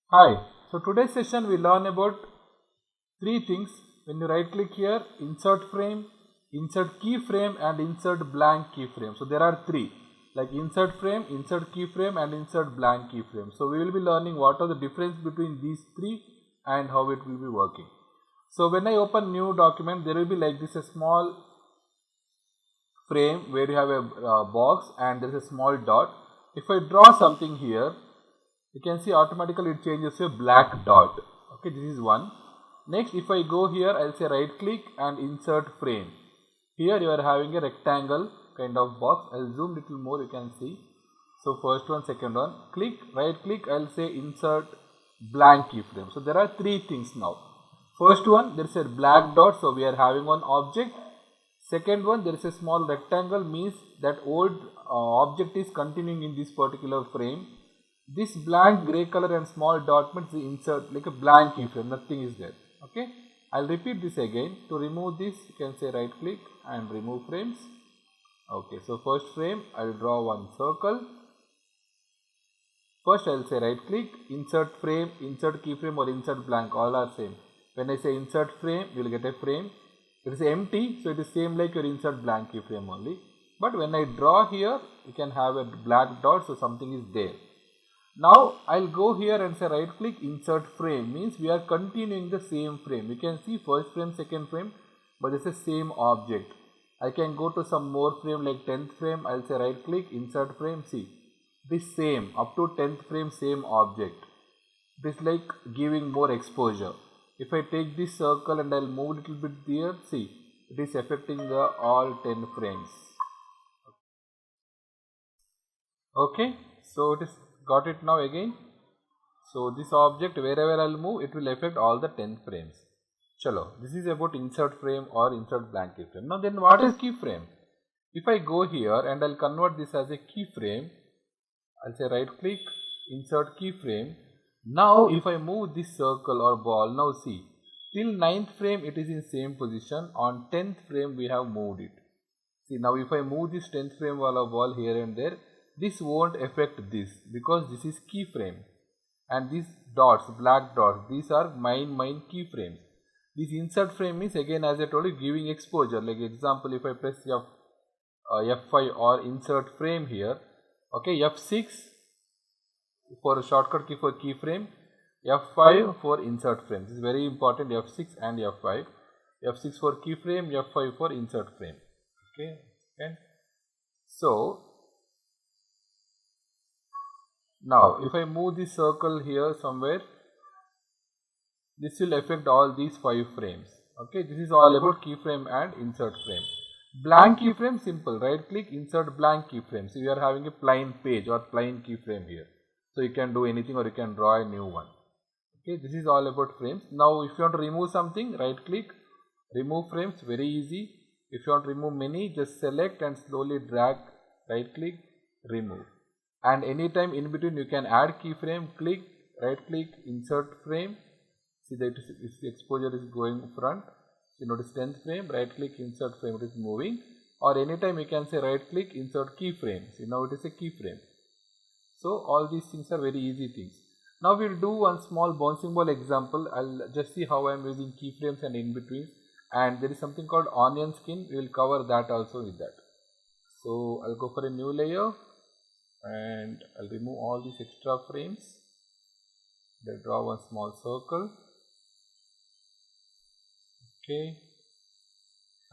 Hi, so today's session we learn about three things. When you right click here, insert frame, insert keyframe and insert blank keyframe. So there are three like insert frame, insert keyframe and insert blank keyframe. So we will be learning what are the difference between these three and how it will be working. So when I open new document, there will be like this a small frame where you have a box and there is a small dot. If I draw something here, you can see automatically it changes to a black dot. Okay, this is one. Next, if I go here, I'll say right click and insert frame. Here you are having a rectangle kind of box. I'll zoom little more, you can see. So first one, second one, click, right click, I'll say insert blank keyframe. So there are three things now. First one, there is a black dot, so we are having one object. Second one, there is a small rectangle, means that old object is continuing in this particular frame. This blank grey color and small dot means the insert like a blank keyframe, nothing is there. Okay, I'll repeat this again. To remove this, you can say right click and remove frames. Okay, so first frame, I'll draw one circle. First, I'll say right click, insert frame, insert keyframe or insert blank, all are same. When I say insert frame, you will get a frame. It is empty, so it is same like your insert blank keyframe only. But when I draw here, you can have a black dot, so something is there. Now I'll go here and say right click insert frame, means we are continuing the same frame. You can see first frame, second frame, but it's the same object. I can go to some more frame like 10th frame. I'll say right click insert frame. See, this same up to 10th frame same object. It is like giving more exposure. If I take this circle and I'll move little bit there, see, it is affecting the all 10 frames. Okay, so it is got it now again. So this object wherever I'll move, it will affect all the 10 frames. Chalo, this is about insert frame or insert blank keyframe. Now then what is keyframe? If I go here and I'll convert this as a keyframe, I'll say right click, insert keyframe. Now if I move this circle or ball, now see, till 9th frame it is in same position, on 10th frame we have moved it. See, now if I move this 10th frame ball here and there, this won't affect this because this is keyframe. And these dots, black dots, these are mine keyframes. This insert frame means, again as I told you, giving exposure. Like example, if I press F5 or insert frame here, okay, F6 for a shortcut key for keyframe, F5 for insert frame. This is very important, F6 and F5. F6 for keyframe, F5 for insert frame. Okay, and so now if I move this circle here somewhere, this will affect all these 5 frames. Okay, this is all about keyframe and insert frame. Blank keyframe, simple, right click, insert blank keyframe. So you are having a plain page or plain keyframe here. So you can do anything or you can draw a new one. Okay, this is all about frames. Now if you want to remove something, right click, remove frames, very easy. If you want to remove many, just select and slowly drag, right click, remove. And anytime in between you can add keyframe, click, right click, insert frame. See that the exposure is going front. So notice 10th frame, right click, insert frame, it is moving. Or anytime you can say right click, insert keyframe. See, now it is a keyframe. So all these things are very easy things. Now we will do one small bouncing ball example. I'll just see how I am using keyframes and in betweens. And there is something called onion skin. We will cover that also with that. So I'll go for a new layer and I'll remove all these extra frames. I'll draw one small circle. Okay,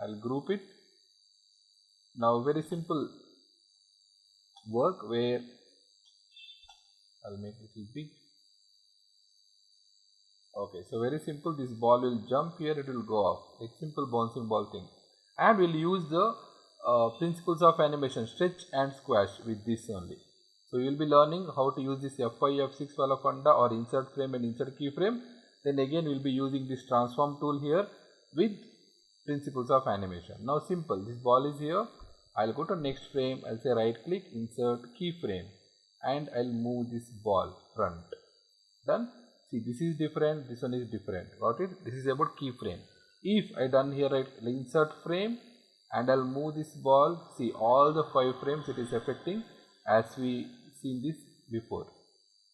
I'll group it. Now very simple work where I'll make it little big. Okay, so very simple, this ball will jump here, it will go off, like simple bouncing ball thing. And we'll use the principles of animation, stretch and squash with this only. So you will be learning how to use this F5, F6 wala funda or insert frame and insert keyframe. Then again we will be using this transform tool here with principles of animation. Now simple, this ball is here, I'll go to next frame, I'll say right click, insert keyframe and I'll move this ball front. Done. See, this is different, this one is different. Got it? This is about keyframe. If I done here right, insert frame and I'll move this ball, see all the 5 frames it is affecting as we seen this before.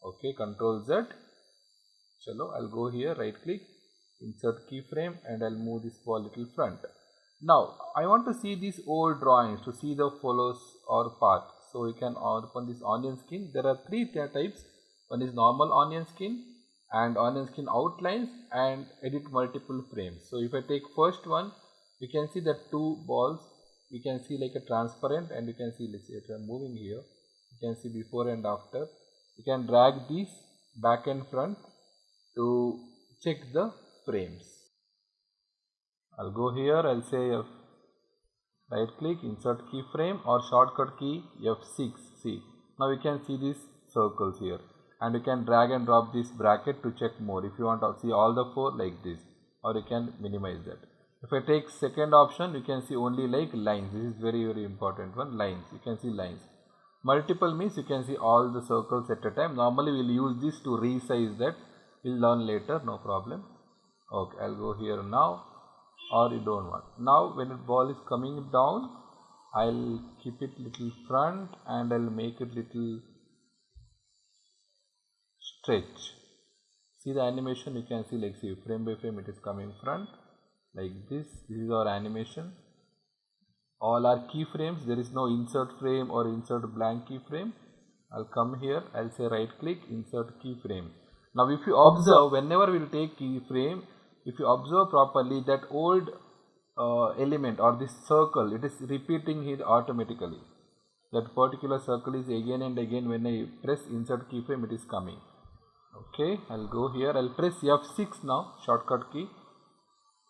Okay, Control Z Chalo, I'll go here, right click, insert keyframe, and I'll move this ball little front. Now I want to see these old drawings to see the follows or path. So you can open this onion skin. There are three types. One is normal onion skin and onion skin outlines and edit multiple frames. So if I take first one, you can see that two balls, you can see like a transparent, and you can see, let's say if I'm moving here, you can see before and after. You can drag these back and front to check the frames. I'll go here, I'll say right click, insert keyframe, or shortcut key F6. See, now you can see these circles here, and you can drag and drop this bracket to check more if you want to see all the four like this, or you can minimize that. If I take second option, you can see only like lines. This is very important one, lines. You can see lines. Multiple means you can see all the circles at a time. Normally we will use this to resize that. We'll learn later, no problem. Okay, I'll go here now, or you don't want. Now when the ball is coming down, I'll keep it little front and I'll make it little stretch. See the animation, you can see like, see, frame by frame it is coming front like this. This is our animation. All are keyframes. There is no insert frame or insert blank keyframe. I'll come here, I'll say right click, insert keyframe. Now if you observe, whenever we will take keyframe, if you observe properly, that old element or this circle, it is repeating here automatically. That particular circle is again and again, when I press insert keyframe, it is coming. Okay, I'll go here, I'll press F6 now, shortcut key.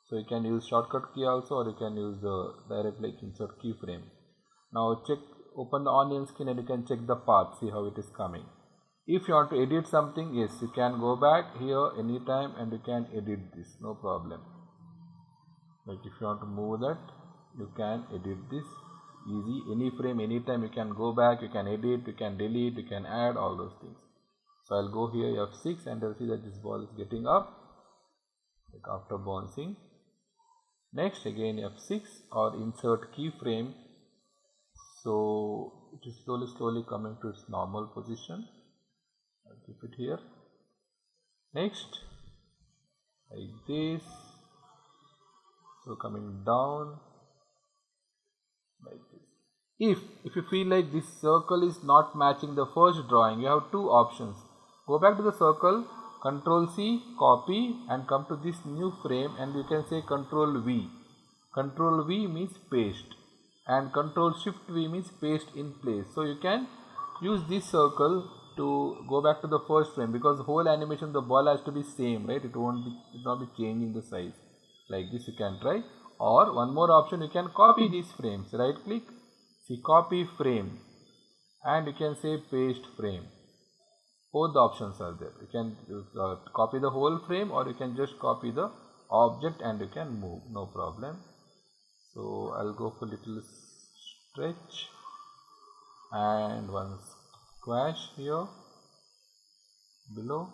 So you can use shortcut key also, or you can use the direct like insert keyframe. Now check, open the onion skin and you can check the path, see how it is coming. If you want to edit something, yes, you can go back here anytime and you can edit this, no problem. Like if you want to move that, you can edit this easy. Any frame, anytime you can go back, you can edit, you can delete, you can add, all those things. So I'll go here F6 and I'll see that this ball is getting up, like after bouncing. Next again F6 or insert keyframe. So it is slowly coming to its normal position. I'll keep it here. Next, like this. So coming down like this. If you feel like this circle is not matching the first drawing, you have two options. Go back to the circle, Control C, copy, and come to this new frame, and you can say Control V. Control V means paste, and Control Shift V means paste in place. So you can use this circle to go back to the first frame, because the whole animation, the ball has to be same, right? It will not be changing the size. Like this you can try. Or one more option, you can copy these frames. Right click, see copy frame, and you can say paste frame. Both the options are there. You can copy the whole frame, or you can just copy the object and you can move, no problem. So I'll go for little stretch and one squash here below.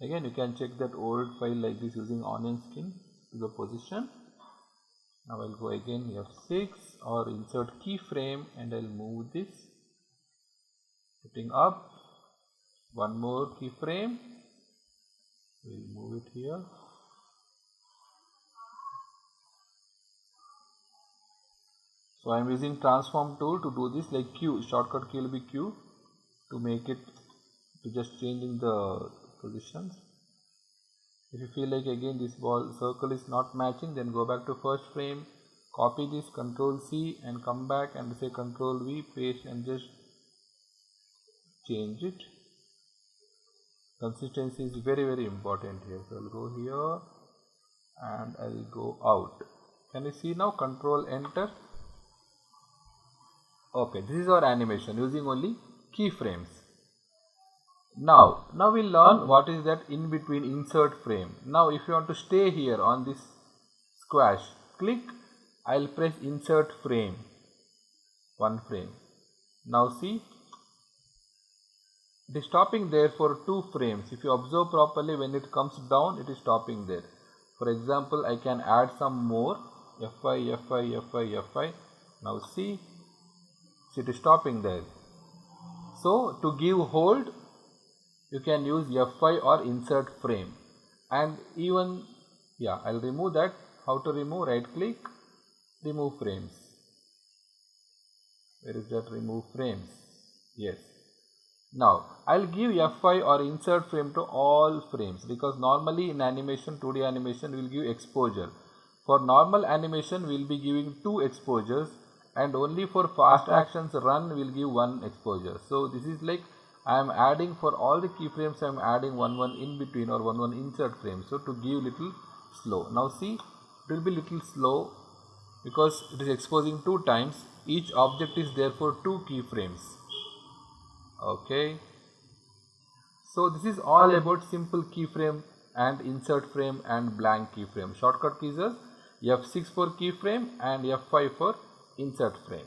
Again you can check that old file like this using onion skin to the position. Now I'll go again F6 or insert keyframe and I'll move this, putting up one more keyframe. We'll move it here. So I am using transform tool to do this, like Q, shortcut key will be Q to make it, to just changing the positions. If you feel like again this ball circle is not matching, then go back to first frame, copy this, Control C, and come back and say Control V, paste, and just change it. Consistency is very important here. So I'll go here and I'll go out. Can you see now? Control Enter. Okay, this is our animation using only keyframes. Now we'll learn what is that in between insert frame. Now if you want to stay here on this squash, click, I'll press insert frame, one frame. Now see, it is stopping there for 2 frames. If you observe properly, when it comes down, it is stopping there. For example, I can add some more, F5, F5, F5, F5. Now see, it is stopping there. So to give hold, you can use F5 or insert frame. And even, yeah, I'll remove that. How to remove? Right click, remove frames. Where is that remove frames? Yes. Now I'll give F5 or insert frame to all frames, because normally in animation, 2D animation, we'll give exposure. For normal animation we'll be giving 2 exposures, and only for fast actions run we'll give 1 exposure. So this is like I am adding for all the keyframes, I am adding one in between or one insert frame. So to give little slow. Now see, it will be little slow because it is exposing 2 times. Each object is therefore 2 keyframes. Okay. So this is all about simple keyframe and insert frame and blank keyframe. Shortcut keys are F6 for keyframe and F5 for insert frame.